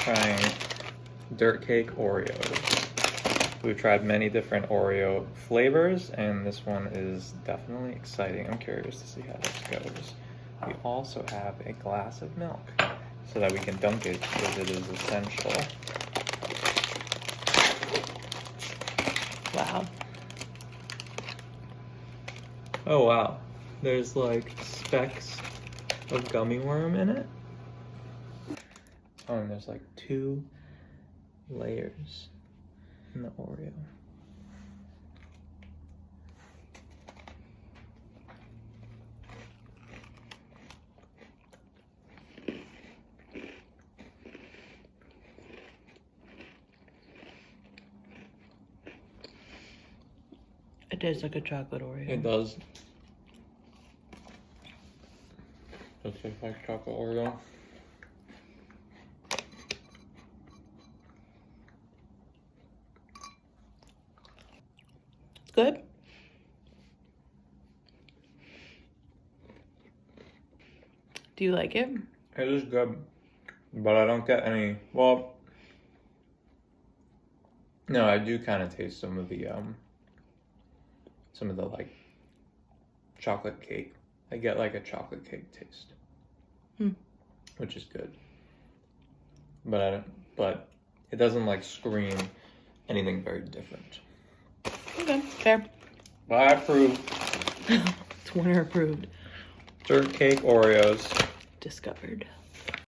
trying dirt cake Oreos. We've tried many different Oreo flavors, and this one is definitely exciting. I'm curious to see how this goes. We also have a glass of milk so that we can dunk it because it is essential. Wow. Oh wow, there's like specks of gummy worm in it. Oh, and there's like 2 layers in the Oreo. It tastes like a chocolate Oreo. It does. Does it taste like chocolate Oreo? It's good. Do you like it? It is good, but I don't get any, well, no, I do kind of taste some of the like chocolate cake. I get like a chocolate cake taste, which is good. But it doesn't like scream anything very different. Okay, fair. But I approve. It's winner approved. Dirt cake Oreos. Discovered.